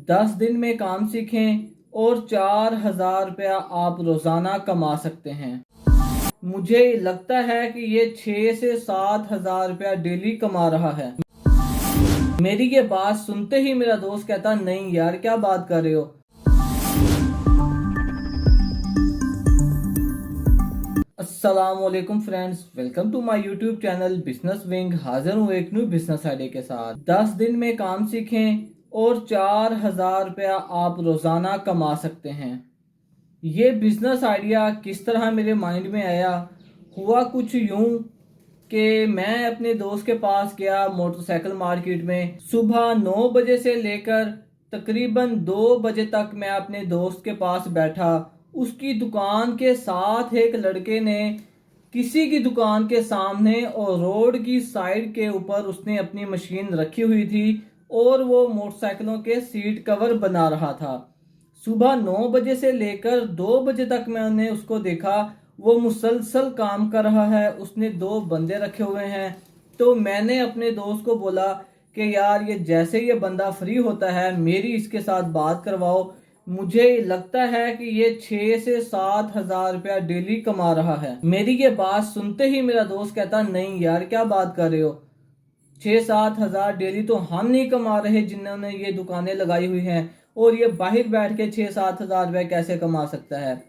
10 दिन में काम सीखें और 4,000 रुपया आप रोज़ाना कमा सकते हैं। मुझे लगता है कि ये 6 से 7,000 रुपया डेली कमा रहा है। मेरी ये बात सुनते ही मेरा दोस्त कहता, नहीं यार क्या बात कर रहे हो। अस्सलामुअलैकुम friends, welcome to my YouTube channel business wing. हाजिर हूँ एक न्यू बिजनेस आइडिया के साथ। 10 दिन में काम सीखें और 4,000 रुपया आप रोज़ाना कमा सकते हैं। ये बिजनेस आइडिया किस तरह मेरे माइंड में आया, हुआ कुछ यूं कि मैं अपने दोस्त के पास गया मोटरसाइकिल मार्केट में। सुबह 9 बजे से लेकर तकरीबन 2 बजे तक मैं अपने दोस्त के पास बैठा। उसकी दुकान के साथ एक लड़के ने किसी की दुकान के सामने और रोड की साइड के ऊपर उसने अपनी मशीन रखी हुई थी और वो मोटरसाइकिलों के सीट कवर बना रहा था। सुबह 9 बजे से लेकर 2 बजे तक मैंने उसको देखा, वो मुसलसल काम कर रहा है। उसने 2 बंदे रखे हुए हैं। तो मैंने अपने दोस्त को बोला कि यार ये जैसे ये बंदा फ्री होता है मेरी इसके साथ बात करवाओ। मुझे लगता है कि ये 6 से 7,000 रुपया डेली कमा रहा है। मेरी ये बात सुनते ही मेरा दोस्त कहता, नहीं यार क्या बात कर रहे हो, 6-7 हज़ार डेली तो हम नहीं कमा रहे जिन्होंने ये दुकानें लगाई हुई हैं, और ये बाहर बैठ के 6-7 हज़ार रुपये कैसे कमा सकता है।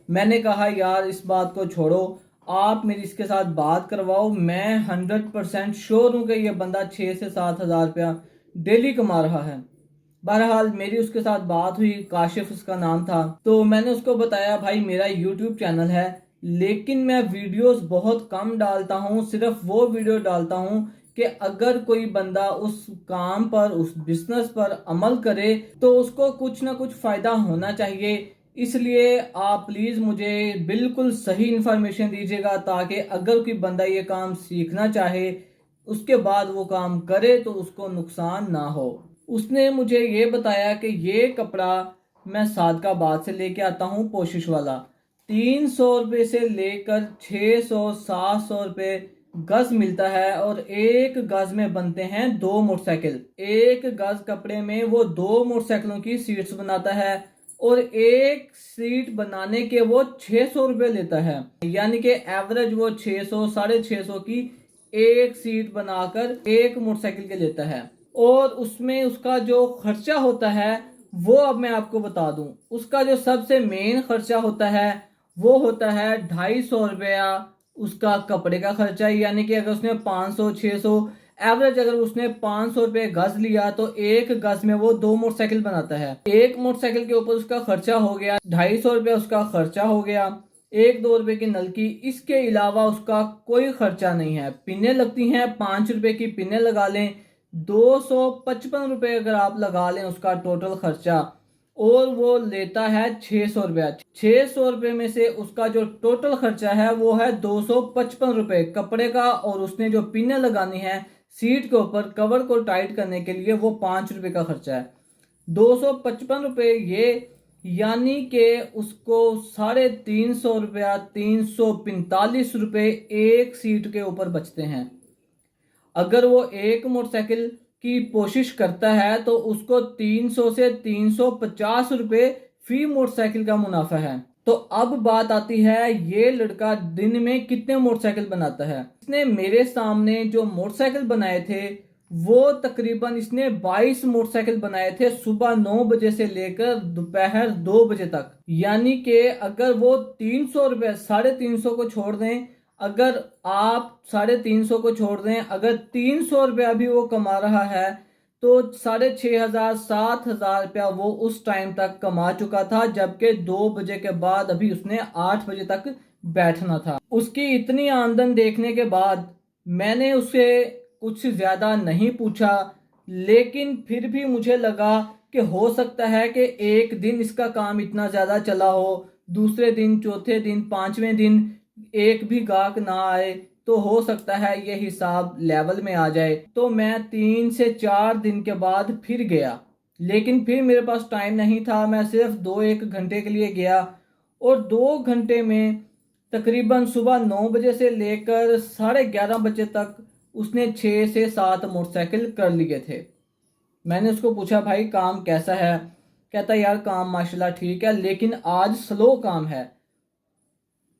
मैंने कहा यार इस बात को छोड़ो, आप मेरी इसके साथ बात करवाओ। मैं 100% श्योर हूँ कि ये बंदा 6 से 7 हज़ार रुपया डेली कमा रहा है। बहरहाल मेरी उसके साथ बात हुई, काशिफ उसका नाम था। तो मैंने उसको बताया भाई मेरा यूट्यूब चैनल है लेकिन मैं वीडियोस बहुत कम डालता हूँ, सिर्फ वो वीडियो डालता हूँ कि अगर कोई बंदा उस काम पर, उस बिजनेस पर अमल करे तो उसको कुछ ना कुछ फायदा होना चाहिए। इसलिए आप प्लीज मुझे बिल्कुल सही इंफॉर्मेशन दीजिएगा ताकि अगर कोई बंदा ये काम सीखना चाहे उसके बाद वो काम करे तो उसको नुकसान ना हो। उसने मुझे ये बताया कि ये कपड़ा मैं सादकाबाद से लेके आता हूँ, पोशिश वाला। 300 रुपये से लेकर 600-700 रुपये गज मिलता है और एक गज में बनते हैं 2 मोटरसाइकिल। एक गज कपड़े में वो 2 मोटरसाइकिलों की सीट्स बनाता है और एक सीट बनाने के वो 600 रुपये लेता है। यानी कि एवरेज वो 600-650 की एक सीट बनाकर एक मोटरसाइकिल के लेता है। और उसमें उसका जो खर्चा होता है वो अब मैं आपको बता दूं। उसका जो सबसे मेन खर्चा होता है वो होता है 250 रुपया उसका कपड़े का खर्चा। यानी कि अगर उसने 500-600 एवरेज, अगर उसने 500 रुपये गज लिया तो एक गज में वो 2 मोटरसाइकिल बनाता है। एक मोटरसाइकिल के ऊपर उसका खर्चा हो गया 250 रुपया, उसका खर्चा हो गया 1-2 रुपए की नलकी। इसके अलावा उसका कोई खर्चा नहीं है। पिनें लगती हैं, 5 रुपए की पिनें लगा लें, 255 रुपए अगर आप लगा लें उसका टोटल खर्चा, और वो लेता है 600 रुपया। 600 रुपये में से उसका जो टोटल खर्चा है वो है 255 रुपये कपड़े का, और उसने जो पिनें लगानी है सीट के ऊपर कवर को टाइट करने के लिए वो 5 रुपए का खर्चा है। 255 रुपये ये, यानी कि उसको 350 रुपया, 345 रुपये एक सीट के ऊपर बचते हैं। अगर वो एक मोटरसाइकिल की कोशिश करता है तो उसको 300 से 350 रुपये फी मोटरसाइकिल का मुनाफा है। तो अब बात आती है ये लड़का दिन में कितने मोटरसाइकिल बनाता है। इसने मेरे सामने जो मोटरसाइकिल बनाए थे वो तकरीबन इसने 22 मोटरसाइकिल बनाए थे सुबह 9 बजे से लेकर दोपहर 2 बजे तक। यानी कि अगर वो 300 रुपये, 350 को छोड़ दें, अगर आप 350 को छोड़ दें, अगर 300 रुपया भी वो कमा रहा है तो 6,500-7,000 रुपया वो उस टाइम तक कमा चुका था, जबकि 2 बजे के बाद अभी उसने 8 बजे तक बैठना था। उसकी इतनी आमदन देखने के बाद मैंने उसे कुछ ज्यादा नहीं पूछा, लेकिन फिर भी मुझे लगा कि हो सकता है कि एक दिन इसका काम इतना ज्यादा चला हो, दूसरे दिन, चौथे दिन, 5वें दिन एक भी गाहक ना आए तो हो सकता है ये हिसाब लेवल में आ जाए। तो मैं 3 से 4 दिन के बाद फिर गया, लेकिन फिर मेरे पास टाइम नहीं था। मैं सिर्फ 2-1 घंटे के लिए गया और 2 घंटे में तकरीबन सुबह 9 बजे से लेकर 11:30 बजे तक उसने 6 से 7 मोटरसाइकिल कर लिए थे। मैंने उसको पूछा भाई काम कैसा है, कहता यार काम माशाल्लाह ठीक है लेकिन आज स्लो काम है।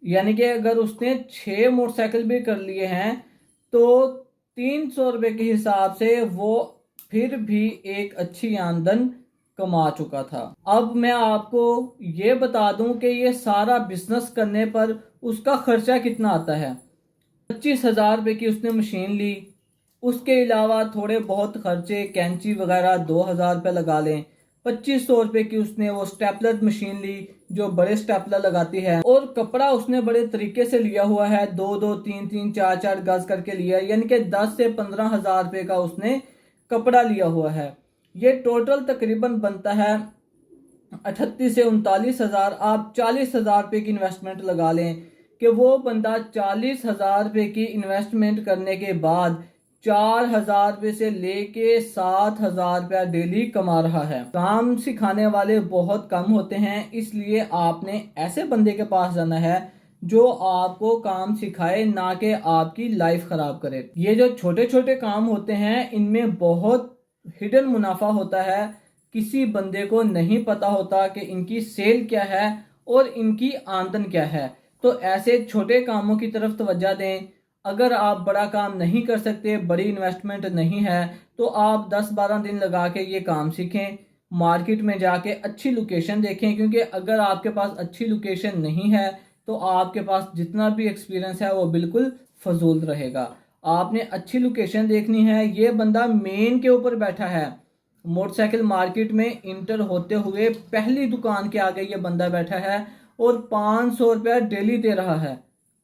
यानी कि अगर उसने 6 मोटरसाइकिल भी कर लिए हैं तो 300 रुपये के हिसाब से वो फिर भी एक अच्छी आमदन कमा चुका था। अब मैं आपको ये बता दूं कि ये सारा बिजनेस करने पर उसका खर्चा कितना आता है। 25,000 रुपये की उसने मशीन ली, उसके अलावा थोड़े बहुत खर्चे कैंची वगैरह 2,000 रुपये लगा लें। 2,500 रुपये की उसने वो स्टेपलर मशीन ली जो बड़े स्टेपलर लगाती है, और कपड़ा उसने बड़े तरीके से लिया हुआ है, 2-2, 3-3, 4-4 गज करके लिया है, यानी कि 10 से 15,000 रुपये का उसने कपड़ा लिया हुआ है। ये टोटल तकरीबन बनता है 38 से 39,000। आप 40,000 रुपये की इन्वेस्टमेंट लगा लें कि वो बंदा 40,000 रुपये की इन्वेस्टमेंट करने के बाद 4,000 रुपये से लेके 7,000 रुपया डेली कमा रहा है। काम सिखाने वाले बहुत कम होते हैं, इसलिए आपने ऐसे बंदे के पास जाना है जो आपको काम सिखाए, ना कि आपकी लाइफ खराब करे। ये जो छोटे छोटे काम होते हैं इनमें बहुत हिडन मुनाफा होता है। किसी बंदे को नहीं पता होता कि इनकी सेल क्या है और इनकी आमदन क्या है। तो ऐसे छोटे कामों की तरफ तवज्जो दें। अगर आप बड़ा काम नहीं कर सकते, बड़ी इन्वेस्टमेंट नहीं है, तो आप 10-12 दिन लगा के ये काम सीखें। मार्केट में जाके अच्छी लोकेशन देखें, क्योंकि अगर आपके पास अच्छी लोकेशन नहीं है तो आपके पास जितना भी एक्सपीरियंस है वो बिल्कुल फजूल रहेगा। आपने अच्छी लोकेशन देखनी है। ये बंदा मेन के ऊपर बैठा है, मोटरसाइकिल मार्केट में इंटर होते हुए पहली दुकान के आगे ये बंदा बैठा है और 500 रुपया डेली दे रहा है।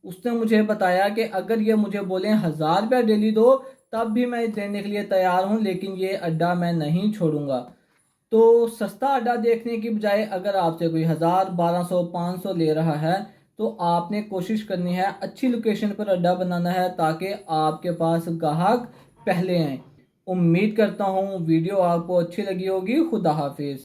उसने मुझे बताया कि अगर ये मुझे बोले 1,000 रुपया डेली दो तब भी मैं देने के लिए तैयार हूँ, लेकिन ये अड्डा मैं नहीं छोड़ूंगा। तो सस्ता अड्डा देखने की बजाय अगर आपसे कोई 1,000, 1,200, 500 ले रहा है तो आपने कोशिश करनी है अच्छी लोकेशन पर अड्डा बनाना है, ताकि आपके पास ग्राहक पहले आए। उम्मीद करता हूँ वीडियो आपको अच्छी लगी होगी। खुदा हाफिज।